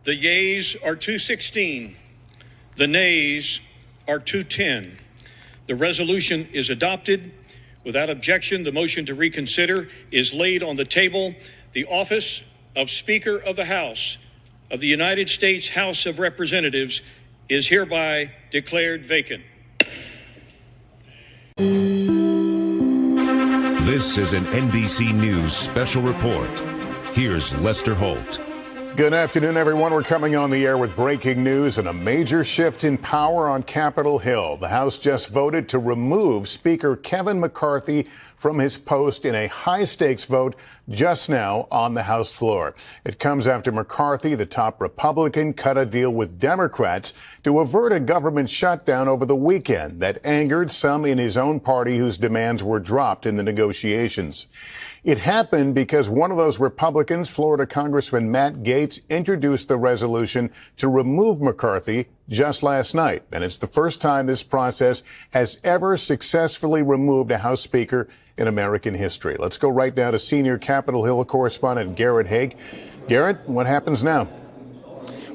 The yeas are 216. The nays are 210. The resolution is adopted. Without objection, the motion to reconsider is laid on the table. The office of Speaker of the House of the United States House of Representatives is hereby declared vacant. This is an NBC News special report. Here's Lester Holt. Good afternoon, everyone. We're coming on the air with breaking news and a major shift in power on Capitol Hill. The House just voted to remove Speaker Kevin McCarthy from his post in a high-stakes vote just now on the House floor. It comes after McCarthy, the top Republican, cut a deal with Democrats to avert a government shutdown over the weekend that angered some in his own party whose demands were dropped in the negotiations. It happened because one of those Republicans, Florida Congressman Matt Gaetz, introduced the resolution to remove McCarthy just last night. And it's the first time this process has ever successfully removed a House Speaker in American history. Let's go right now to senior Capitol Hill correspondent Garrett Haig. Garrett, what happens now?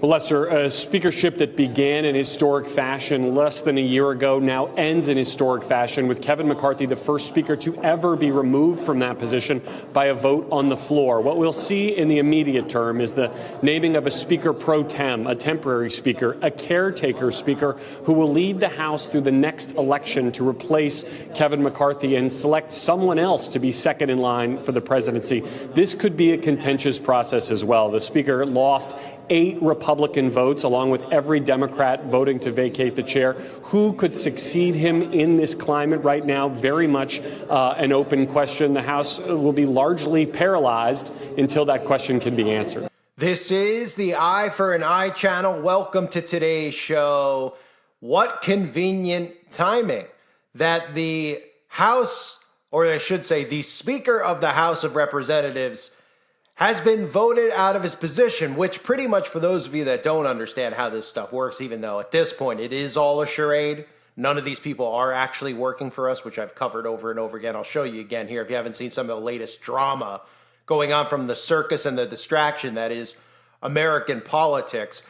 Well, Lester, a speakership that began in historic fashion less than a year ago now ends in historic fashion, with Kevin McCarthy the first speaker to ever be removed from that position by a vote on the floor. What we'll see in the immediate term is the naming of a speaker pro tem, a temporary speaker, a caretaker speaker who will lead the House through the next election to replace Kevin McCarthy and select someone else to be second in line for the presidency. This could be a contentious process as well. The speaker lost 8 Republican votes, along with every Democrat voting to vacate the chair. Who could succeed him in this climate right now? Very much an open question. The House will be largely paralyzed until that question can be answered. This is the Eye for an Eye channel. Welcome to today's show. What convenient timing that the House, or I should say the Speaker of the House of Representatives, has been voted out of his position, which pretty much, for those of you that don't understand how this stuff works, even though at this point it is all a charade, none of these people are actually working for us, which I've covered over and over again. I'll show you again here if you haven't seen some of the latest drama going on from the circus and the distraction that is American politics.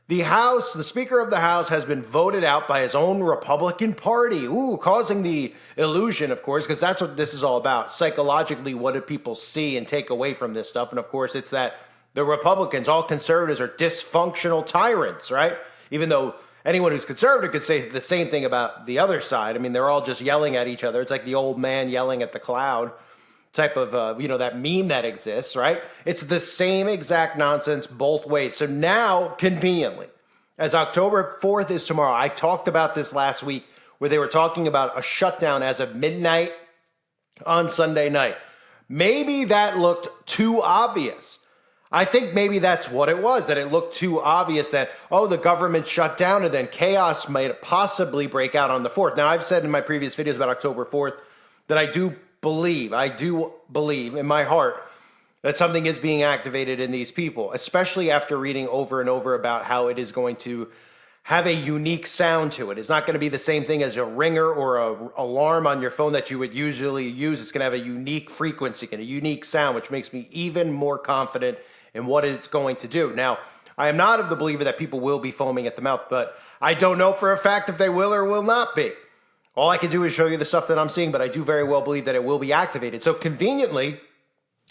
The House, the Speaker of the House, has been voted out by his own Republican Party, causing the illusion, of course, because that's what this is all about. Psychologically, what do people see and take away from this stuff? And, of course, it's that the Republicans, all conservatives, are dysfunctional tyrants, right? Even though anyone who's conservative could say the same thing about the other side. I mean, they're all just yelling at each other. It's like the old man yelling at the cloud type of, that meme that exists, right? It's the same exact nonsense both ways. So now, conveniently, as October 4th is tomorrow, I talked about this last week where they were talking about a shutdown as of midnight on Sunday night. Maybe that looked too obvious. I think maybe that's what it was, that it looked too obvious that, the government shut down and then chaos might possibly break out on the 4th. Now, I've said in my previous videos about October 4th that I do believe in my heart that something is being activated in these people, especially after reading over and over about how it is going to have a unique sound to it. It's not going to be the same thing as a ringer or a alarm on your phone that you would usually use. It's going to have a unique frequency and a unique sound, which makes me even more confident in what it's going to do. Now, I am not of the believer that people will be foaming at the mouth, but I don't know for a fact if they will or will not be. All I can do is show you the stuff that I'm seeing, but I do very well believe that it will be activated. So conveniently,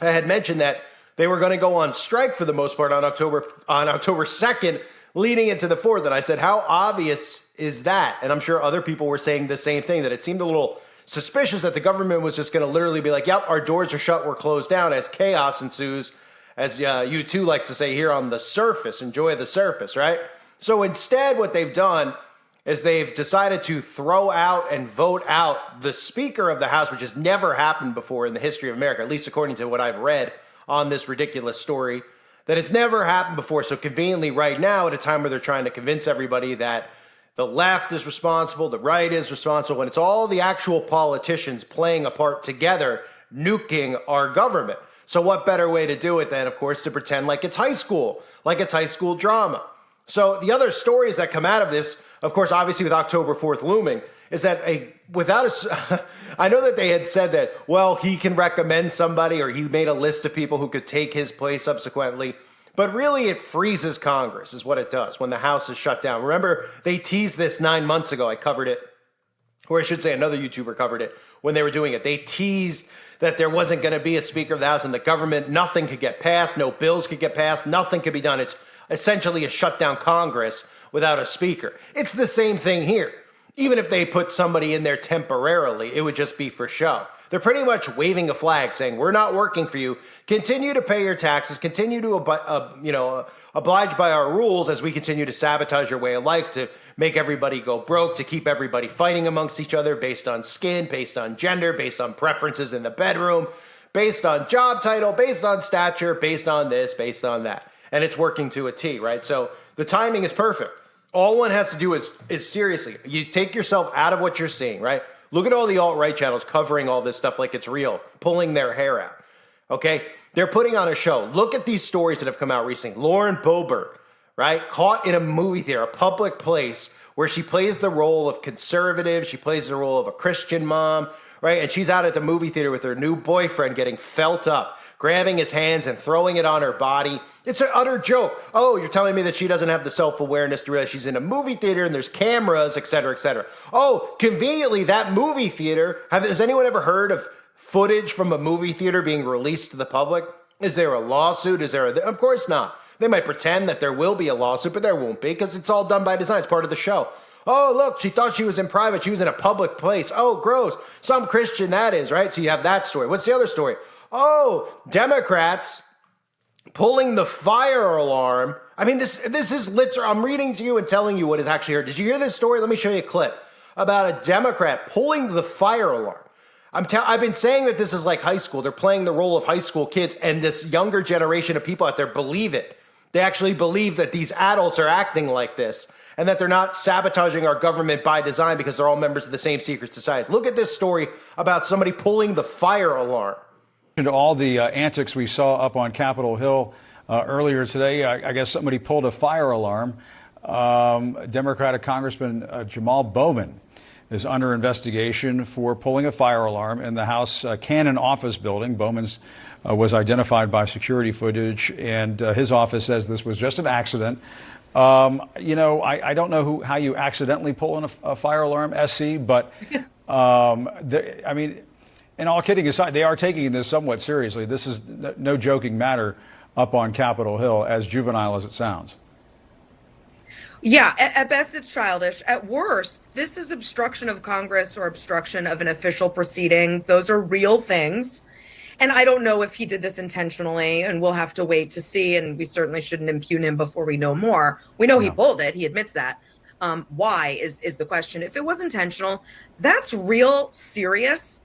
I had mentioned that they were going to go on strike for the most part on October 2nd, leading into the 4th. And I said, how obvious is that? And I'm sure other people were saying the same thing, that it seemed a little suspicious that the government was just going to literally be like, yep, our doors are shut, we're closed down, as chaos ensues, as U2 likes to say here on the surface. Enjoy the surface, right? So instead, what they've done is they've decided to throw out and vote out the Speaker of the House, which has never happened before in the history of America, at least according to what I've read on this ridiculous story, that it's never happened before. So conveniently right now, at a time where they're trying to convince everybody that the left is responsible, the right is responsible, and it's all the actual politicians playing a part together, nuking our government. So what better way to do it than, of course, to pretend like it's high school drama. So the other stories that come out of this, of course, obviously with October 4th looming, is that I know that they had said that, well, he can recommend somebody, or he made a list of people who could take his place subsequently. But really, it freezes Congress is what it does when the House is shut down. Remember, they teased this 9 months ago. I covered it, or I should say another YouTuber covered it when they were doing it. They teased that there wasn't going to be a Speaker of the House and the government, nothing could get passed, no bills could get passed, nothing could be done. It's essentially a shutdown Congress without a Speaker. It's the same thing here. Even if they put somebody in there temporarily, it would just be for show. They're pretty much waving a flag saying, we're not working for you. Continue to pay your taxes. Continue to oblige by our rules as we continue to sabotage your way of life, to make everybody go broke, to keep everybody fighting amongst each other based on skin, based on gender, based on preferences in the bedroom, based on job title, based on stature, based on this, based on that. And it's working to a T, right? So the timing is perfect. All one has to do is seriously, you take yourself out of what you're seeing, right? Look at all the alt-right channels covering all this stuff like it's real, pulling their hair out, okay? They're putting on a show. Look at these stories that have come out recently. Lauren Boebert, right? Caught in a movie theater, a public place where she plays the role of conservative. She plays the role of a Christian mom, right? And she's out at the movie theater with her new boyfriend getting felt up, grabbing his hands and throwing it on her body. It's an utter joke. Oh, you're telling me that she doesn't have the self-awareness to realize she's in a movie theater and there's cameras, et cetera, et cetera. Oh, conveniently, that movie theater, has anyone ever heard of footage from a movie theater being released to the public? Is there a lawsuit? Of course not. They might pretend that there will be a lawsuit, but there won't be because it's all done by design. It's part of the show. Oh, look, she thought she was in private. She was in a public place. Oh, gross. Some Christian that is, right? So you have that story. What's the other story? Oh, Democrats pulling the fire alarm. I mean, this is literal. I'm reading to you and telling you what is actually here. Did you hear this story? Let me show you a clip about a Democrat pulling the fire alarm. I've been saying that this is like high school. They're playing the role of high school kids, and this younger generation of people out there believe it. They actually believe that these adults are acting like this and that they're not sabotaging our government by design because they're all members of the same secret societies. Look at this story about somebody pulling the fire alarm. To all the antics we saw up on Capitol Hill earlier today, I guess somebody pulled a fire alarm. Democratic Congressman Jamal Bowman is under investigation for pulling a fire alarm in the House Cannon office building. Bowman's was identified by security footage, and his office says this was just an accident. I don't know how you accidentally pull in a fire alarm, SC, but and all kidding aside, they are taking this somewhat seriously. This is no joking matter up on Capitol Hill, as juvenile as it sounds. Yeah, at best it's childish. At worst, this is obstruction of Congress or obstruction of an official proceeding. Those are real things. And I don't know if he did this intentionally, and we'll have to wait to see, and we certainly shouldn't impugn him before we know more. We know he pulled it. He admits that. Why is the question. If it was intentional, that's real serious.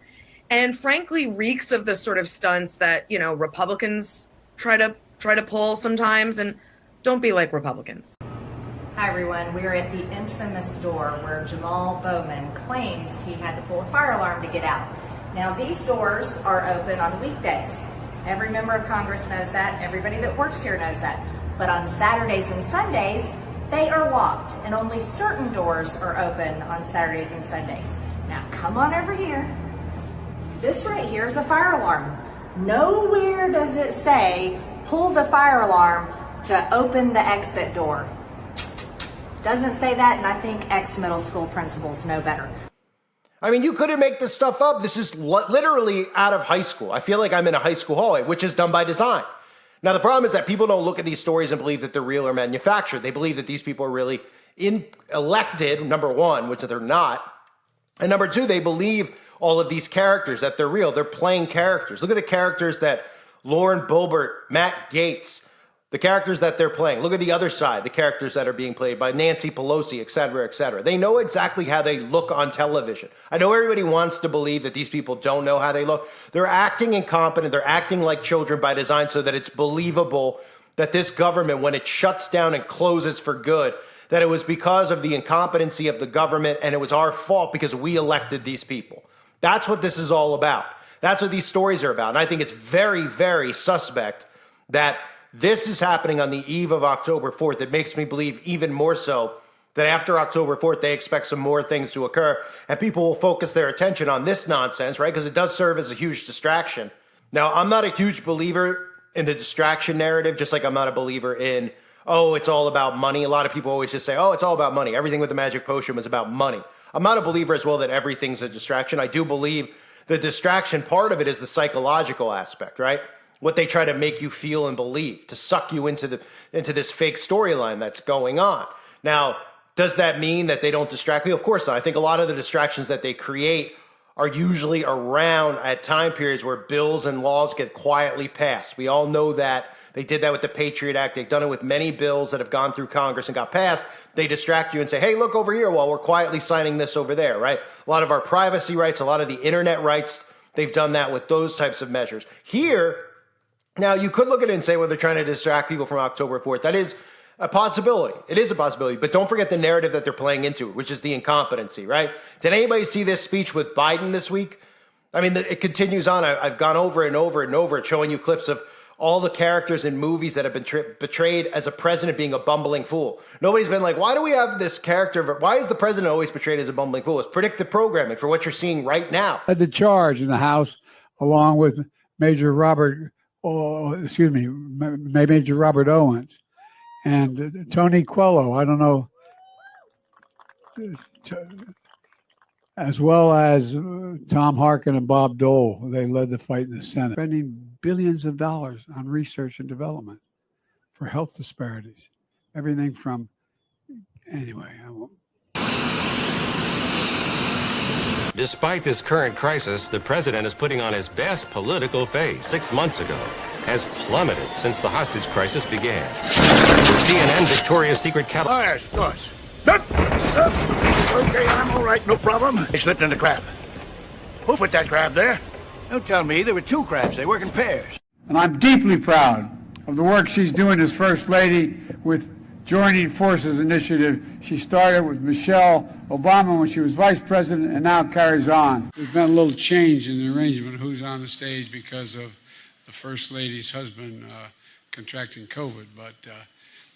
And frankly, reeks of the sort of stunts that, Republicans try to pull sometimes, and don't be like Republicans. Hi everyone, we are at the infamous door where Jamal Bowman claims he had to pull a fire alarm to get out. Now these doors are open on weekdays. Every member of Congress knows that, everybody that works here knows that. But on Saturdays and Sundays, they are locked, and only certain doors are open on Saturdays and Sundays. Now come on over here. This right here is a fire alarm. Nowhere does it say, pull the fire alarm to open the exit door. Doesn't say that, and I think ex-middle school principals know better. I mean, you couldn't make this stuff up. This is literally out of high school. I feel like I'm in a high school hallway, which is done by design. Now, the problem is that people don't look at these stories and believe that they're real or manufactured. They believe that these people are really elected, number one, which they're not. And number two, they believe all of these characters, that they're real. They're playing characters. Look at the characters that Lauren Boebert, Matt Gaetz, the characters that they're playing. Look at the other side, the characters that are being played by Nancy Pelosi, et cetera, et cetera. They know exactly how they look on television. I know everybody wants to believe that these people don't know how they look. They're acting incompetent. They're acting like children by design so that it's believable that this government, when it shuts down and closes for good, that it was because of the incompetency of the government and it was our fault because we elected these people. That's what this is all about. That's what these stories are about. And I think it's very, very suspect that this is happening on the eve of October 4th. It makes me believe even more so that after October 4th, they expect some more things to occur and people will focus their attention on this nonsense, right? Because it does serve as a huge distraction. Now, I'm not a huge believer in the distraction narrative, just like I'm not a believer in, oh, it's all about money. A lot of people always just say, oh, it's all about money. Everything with the magic potion was about money. I'm not a believer as well that everything's a distraction. I do believe the distraction part of it is the psychological aspect, right? What they try to make you feel and believe, to suck you into this fake storyline that's going on. Now, does that mean that they don't distract people? Of course not. I think a lot of the distractions that they create are usually around at time periods where bills and laws get quietly passed. We all know that. They did that with the Patriot Act. They've done it with many bills that have gone through Congress and got passed. They distract you and say, hey, look over here while we're quietly signing this over there, right? A lot of our privacy rights, a lot of the internet rights, they've done that with those types of measures. Here, now you could look at it and say, well, they're trying to distract people from October 4th. That is a possibility. It is a possibility. But don't forget the narrative that they're playing into, which is the incompetency, right? Did anybody see this speech with Biden this week? I mean, it continues on. I've gone over and over and over, showing you clips of all the characters in movies that have been portrayed as a president being a bumbling fool. Nobody's been like, why do we have this character? Why is the president always portrayed as a bumbling fool? It's predictive programming for what you're seeing right now. Led the charge in the House along with Major Robert Owens and Tony Coelho, I don't know, as well as Tom Harkin and Bob Dole. They led the fight in the Senate, spending billions of dollars on research and development for health disparities. Everything from, anyway, I won't. Despite this current crisis, the president is putting on his best political face. 6 months ago, has plummeted since the hostage crisis began. The CNN Victoria's Secret catalog. Oh, yes. Okay, I'm all right, no problem. I slipped in the crab. Who put that crab there? Don't tell me. There were two crabs. They work in pairs. And I'm deeply proud of the work she's doing as First Lady with Joining Forces initiative. She started with Michelle Obama when she was Vice President and now carries on. There's been a little change in the arrangement of who's on the stage because of the First Lady's husband contracting COVID. But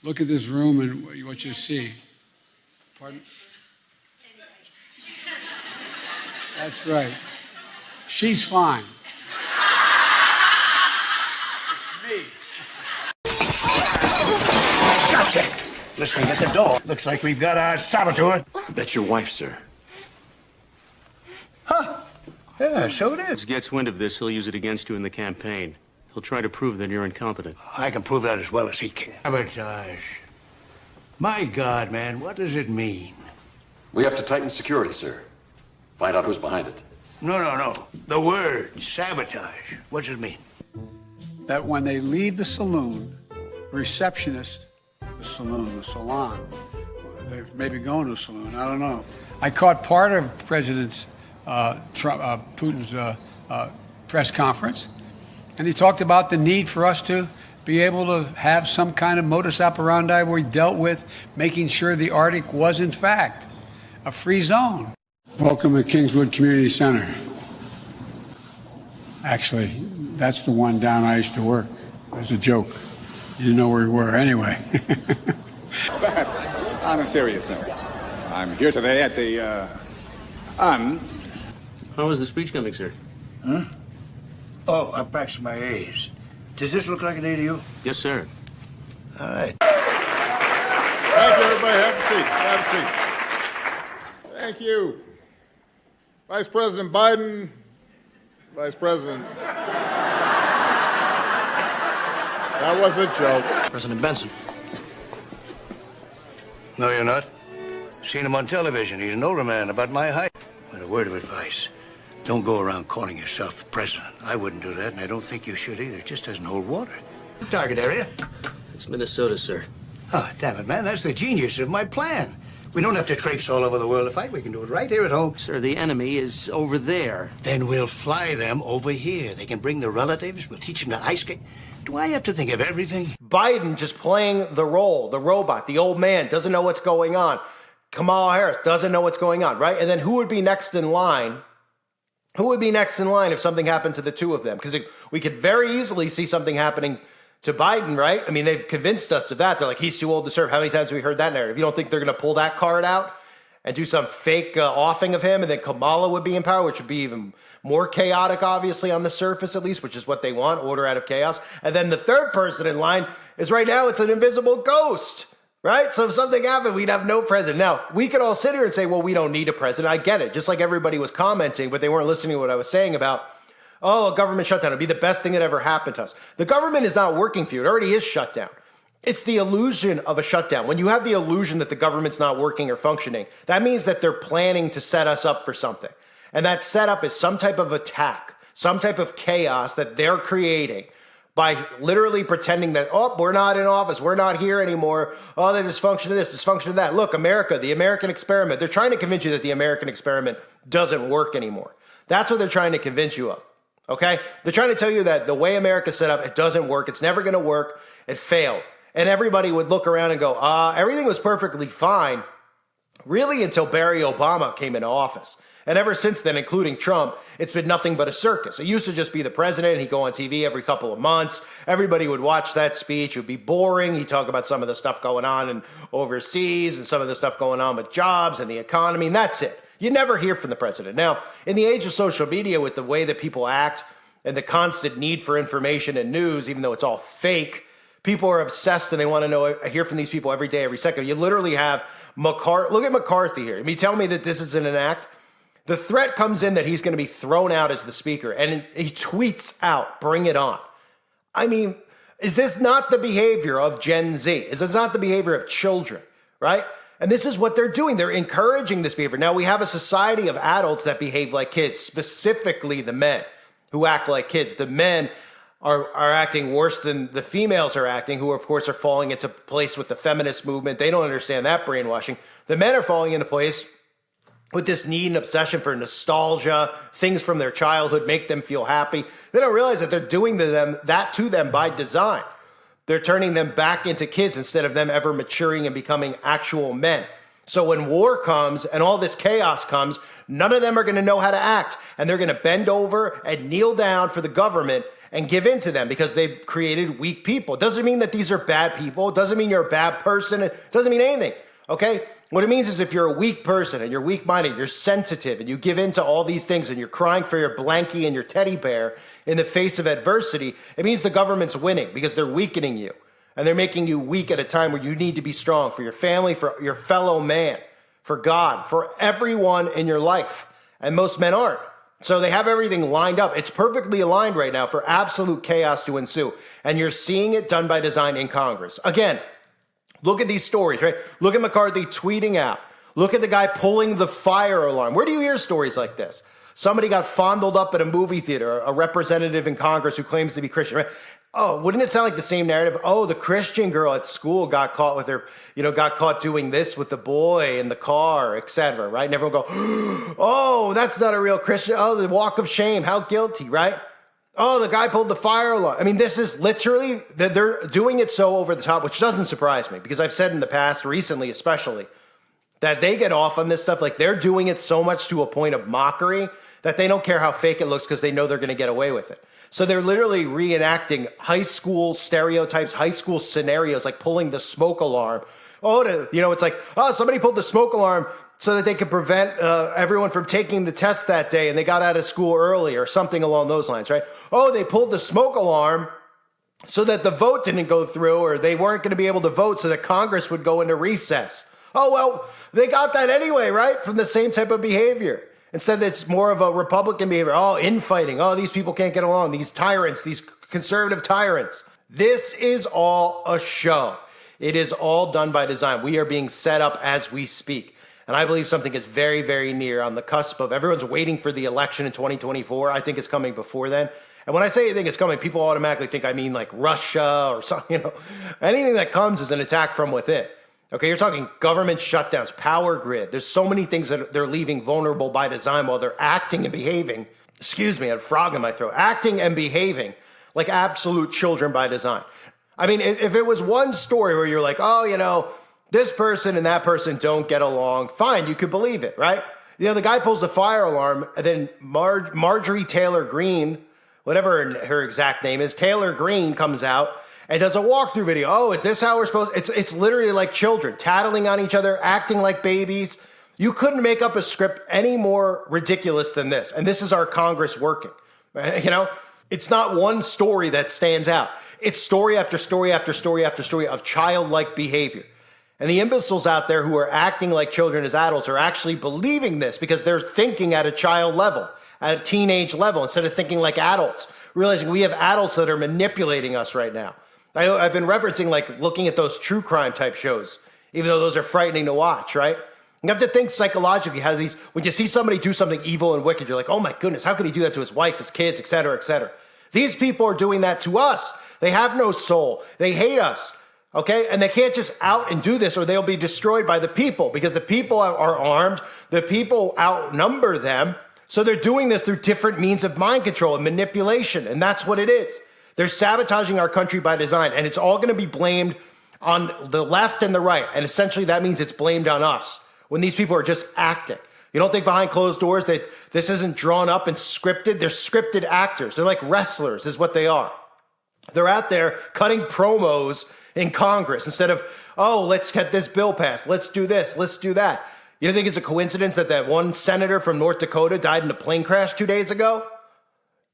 look at this room and what you see. Pardon? That's right. She's fine. It's me. Gotcha. Listening at the door. Looks like we've got our saboteur. That's your wife, sir. Huh? Yeah, so it is. If he gets wind of this, he'll use it against you in the campaign. He'll try to prove that you're incompetent. I can prove that as well as he can. Sabotage. My God, man, what does it mean? We have to tighten security, sir. Find out who's behind it. No. The word sabotage. What does it mean? That when they leave the saloon, the receptionist, the salon, they may be going to a saloon, I don't know. I caught part of President Putin's press conference, and he talked about the need for us to be able to have some kind of modus operandi where we dealt with making sure the Arctic was, in fact, a free zone. Welcome to Kingswood Community Center. Actually, that's the one down I used to work. As a joke. You didn't know where we were anyway. But on a serious note, I'm here today at the, How was the speech coming, sir? Huh? Oh, I practiced my A's. Does this look like an A to you? Yes, sir. All right. Thank you, everybody. Have a seat. Have a seat. Thank you. Vice President Biden, Vice President. That was a joke. President Benson. No, you're not. Seen him on television. He's an older man, about my height. But a word of advice. Don't go around calling yourself the president. I wouldn't do that, and I don't think you should either. It just doesn't hold water. Target area? It's Minnesota, sir. Oh, damn it, man. That's the genius of my plan. We don't have to traipse all over the world to fight. We can do it right here at home. Sir, the enemy is over there. Then we'll fly them over here. They can bring their relatives. We'll teach them to ice skate. Do I have to think of everything? Biden just playing the role, the robot, the old man, doesn't know what's going on. Kamala Harris doesn't know what's going on, right? And then who would be next in line? Who would be next in line if something happened to the two of them? Because we could very easily see something happening to Biden, right? I mean, they've convinced us of that. They're like, he's too old to serve. How many times have we heard that narrative? You don't think they're going to pull that card out? and do some fake offing of him, and then Kamala would be in power, which would be even more chaotic, obviously, on the surface at least, which is what they want, order out of chaos. And then the third person in line is right now, it's an invisible ghost, right? So if something happened, we'd have no president. Now, we could all sit here and say, well, we don't need a president. I get it, just like everybody was commenting, but they weren't listening to what I was saying about, oh, a government shutdown would be the best thing that ever happened to us. The government is not working for you. It already is shut down. It's the illusion of a shutdown. When you have the illusion that the government's not working or functioning, that means that they're planning to set us up for something. And that setup is some type of attack, some type of chaos that they're creating by literally pretending that, oh, we're not in office, we're not here anymore, oh, the dysfunction of this, dysfunction of that. Look, America, the American experiment. They're trying to convince you that the American experiment doesn't work anymore. That's what they're trying to convince you of, okay? They're trying to tell you that the way America's set up, it doesn't work, it's never gonna work, it failed. And everybody would look around and go, everything was perfectly fine, really until Barry Obama came into office. And ever since then, including Trump, it's been nothing but a circus. It used to just be the president. He'd go on TV every couple of months. Everybody would watch that speech. It would be boring. He'd talk about some of the stuff going on in overseas and some of the stuff going on with jobs and the economy, and that's it. You never hear from the president. Now, in the age of social media, with the way that people act and the constant need for information and news, even though it's all fake, people are obsessed and they want to know, hear from these people every day, every second. You literally have look at McCarthy here. I mean, tell me that this isn't an act. The threat comes in that he's going to be thrown out as the speaker, and he tweets out, bring it on. I mean, is this not the behavior of Gen Z? Is this not the behavior of children, right? And this is what they're doing. They're encouraging this behavior. Now, we have a society of adults that behave like kids, specifically the men who act like kids. The men are acting worse than the females are acting, who, of course, are falling into place with the feminist movement. They don't understand that brainwashing. The men are falling into place with this need and obsession for nostalgia, things from their childhood make them feel happy. They don't realize that they're doing that to them by design. They're turning them back into kids instead of them ever maturing and becoming actual men. So when war comes and all this chaos comes, none of them are going to know how to act. And they're going to bend over and kneel down for the government and give in to them because they've created weak people. It doesn't mean that these are bad people. It doesn't mean you're a bad person. It doesn't mean anything, okay? What it means is if you're a weak person and you're weak-minded, you're sensitive, and you give in to all these things and you're crying for your blankie and your teddy bear in the face of adversity, it means the government's winning because they're weakening you. And they're making you weak at a time where you need to be strong for your family, for your fellow man, for God, for everyone in your life. And most men aren't. So they have everything lined up. It's perfectly aligned right now for absolute chaos to ensue. And you're seeing it done by design in Congress. Again, look at these stories, right? Look at McCarthy tweeting out. Look at the guy pulling the fire alarm. Where do you hear stories like this? Somebody got fondled up at a movie theater, a representative in Congress who claims to be Christian, right? Oh, wouldn't it sound like the same narrative? Oh, the Christian girl at school got caught with her, got caught doing this with the boy in the car, etc., right? And everyone go, oh, that's not a real Christian. Oh, the walk of shame. How guilty, right? Oh, the guy pulled the fire alarm. I mean, this is literally, they're doing it so over the top, which doesn't surprise me because I've said in the past, recently especially, that they get off on this stuff. Like they're doing it so much to a point of mockery that they don't care how fake it looks because they know they're going to get away with it. So they're literally reenacting high school stereotypes, high school scenarios, like pulling the smoke alarm. It's like, oh, somebody pulled the smoke alarm so that they could prevent everyone from taking the test that day and they got out of school early or something along those lines, right? Oh, they pulled the smoke alarm so that the vote didn't go through or they weren't going to be able to vote so that Congress would go into recess. Oh, well, they got that anyway, right? From the same type of behavior. Instead, it's more of a Republican behavior. Oh, infighting. Oh, these people can't get along. These tyrants, these conservative tyrants. This is all a show. It is all done by design. We are being set up as we speak. And I believe something is very, very near on the cusp of everyone's waiting for the election in 2024. I think it's coming before then. And when I say I think it's coming, people automatically think I mean like Russia or something. Anything that comes is an attack from within. Okay, you're talking government shutdowns, power grid. There's so many things that they're leaving vulnerable by design while they're acting and behaving. Excuse me, I had a frog in my throat. Acting and behaving like absolute children by design. I mean, if it was one story where you're like, oh, this person and that person don't get along, fine, you could believe it, right? The guy pulls the fire alarm, and then Marjorie Taylor Greene, whatever her exact name is, Taylor Greene comes out and does a walkthrough video. Oh, is this how we're supposed to? It's literally like children, tattling on each other, acting like babies. You couldn't make up a script any more ridiculous than this. And this is our Congress working. You know, it's not one story that stands out. It's story after story after story after story of childlike behavior. And the imbeciles out there who are acting like children as adults are actually believing this because they're thinking at a child level, at a teenage level, instead of thinking like adults, realizing we have adults that are manipulating us right now. I've been referencing like looking at those true crime type shows, even though those are frightening to watch, right? You have to think psychologically how these, when you see somebody do something evil and wicked, you're like, oh my goodness, how could he do that to his wife, his kids, et cetera, et cetera. These people are doing that to us. They have no soul. They hate us. Okay, and they can't just out and do this or they'll be destroyed by the people because the people are armed, the people outnumber them. So they're doing this through different means of mind control and manipulation. And that's what it is. They're sabotaging our country by design. And it's all going to be blamed on the left and the right. And essentially that means it's blamed on us when these people are just acting. You don't think behind closed doors that this isn't drawn up and scripted? They're scripted actors. They're like wrestlers is what they are. They're out there cutting promos in Congress instead of, oh, let's get this bill passed. Let's do this. Let's do that. You don't think it's a coincidence that that one senator from North Dakota died in a plane crash 2 days ago?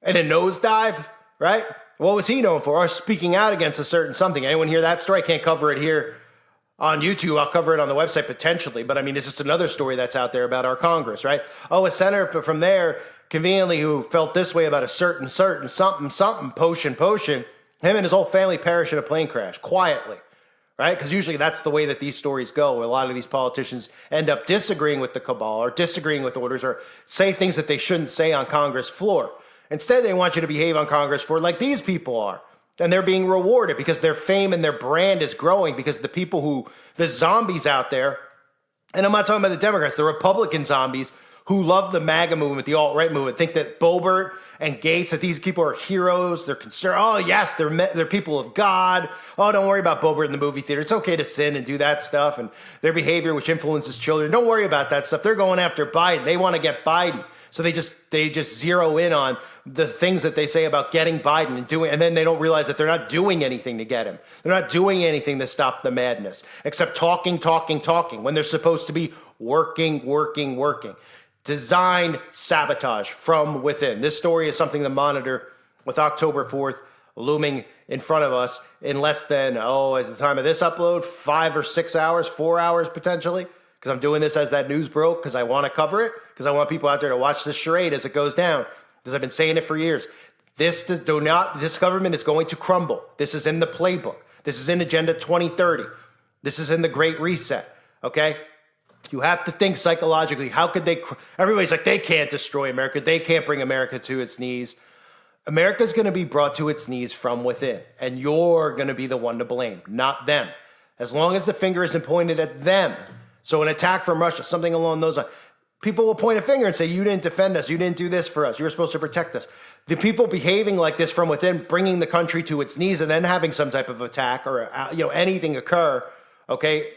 In a nosedive, right? What was he known for? Or speaking out against a certain something. Anyone hear that story? I can't cover it here on YouTube. I'll cover it on the website potentially. But I mean, it's just another story that's out there about our Congress, right? Oh, a senator from there, conveniently, who felt this way about a certain something, potion. Him and his whole family perished in a plane crash, quietly, right? Because usually that's the way that these stories go, where a lot of these politicians end up disagreeing with the cabal or disagreeing with orders or say things that they shouldn't say on Congress floor. Instead, they want you to behave on Congress floor like these people are. And they're being rewarded because their fame and their brand is growing because the people who, the zombies out there, and I'm not talking about the Democrats, the Republican zombies who love the MAGA movement, the alt-right movement, think that Boebert and Gates, that these people are heroes. They're concerned. Oh, yes, they're people of God. Oh, don't worry about Boebert in the movie theater. It's okay to sin and do that stuff. And their behavior, which influences children. Don't worry about that stuff. They're going after Biden. They want to get Biden. So they just zero in on the things that they say about getting Biden and then they don't realize that they're not doing anything to get him. They're not doing anything to stop the madness, except talking, when they're supposed to be working. Designed sabotage from within. This story is something to monitor with October 4th looming in front of us in less than, as the time of this upload, 5 or 6 hours, 4 hours potentially, because I'm doing this as that news broke because I want to cover it, because I want people out there to watch this charade as it goes down, because I've been saying it for years. This government is going to crumble. This is in the playbook. This is in Agenda 2030. This is in the Great Reset, okay? You have to think psychologically. How could they? Everybody's like, they can't destroy America. They can't bring America to its knees. America's going to be brought to its knees from within, and you're going to be the one to blame, not them. As long as the finger isn't pointed at them. So an attack from Russia, something along those lines, people will point a finger and say, you didn't defend us. You didn't do this for us. You were supposed to protect us. The people behaving like this from within, bringing the country to its knees and then having some type of attack or anything occur, okay,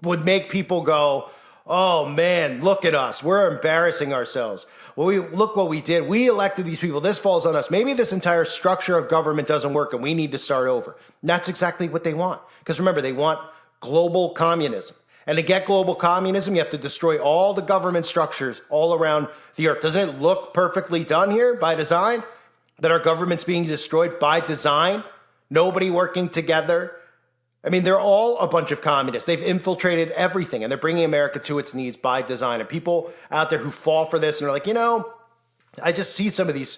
would make people go, oh man, look at us. We're embarrassing ourselves. Well, look what we did. We elected these people. This falls on us. Maybe this entire structure of government doesn't work and we need to start over. And that's exactly what they want. Because remember, they want global communism. And to get global communism, you have to destroy all the government structures all around the earth. Doesn't it look perfectly done here by design? That our government's being destroyed by design? Nobody working together? I mean, they're all a bunch of communists. They've infiltrated everything, and they're bringing America to its knees by design. And people out there who fall for this and are like, I just see some of these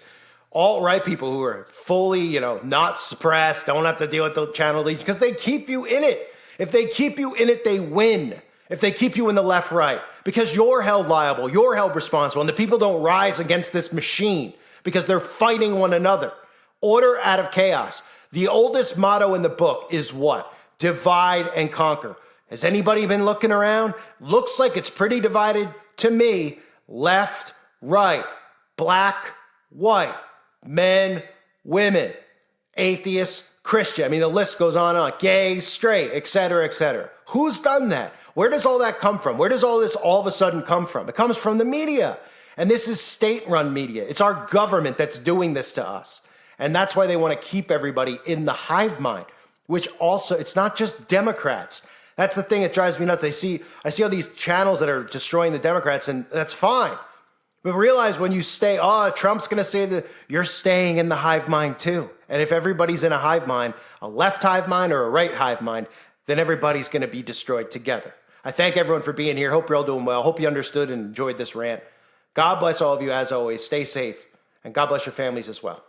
alt-right people who are fully, not suppressed, don't have to deal with the channel lead, because they keep you in it. If they keep you in it, they win. If they keep you in the left-right, because you're held liable, you're held responsible, and the people don't rise against this machine because they're fighting one another. Order out of chaos. The oldest motto in the book is what? Divide and conquer. Has anybody been looking around? Looks like it's pretty divided to me. Left, right, black, white, men, women, atheists, Christian. I mean, the list goes on and on. Gay, straight, et cetera, et cetera. Who's done that? Where does all that come from? Where does all this all of a sudden come from? It comes from the media. And this is state-run media. It's our government that's doing this to us. And that's why they want to keep everybody in the hive mind. Which also, it's not just Democrats. That's the thing that drives me nuts. I see all these channels that are destroying the Democrats, and that's fine. But realize when you stay, Trump's going to say that you're staying in the hive mind too. And if everybody's in a hive mind, a left hive mind or a right hive mind, then everybody's going to be destroyed together. I thank everyone for being here. Hope you're all doing well. Hope you understood and enjoyed this rant. God bless all of you as always. Stay safe. And God bless your families as well.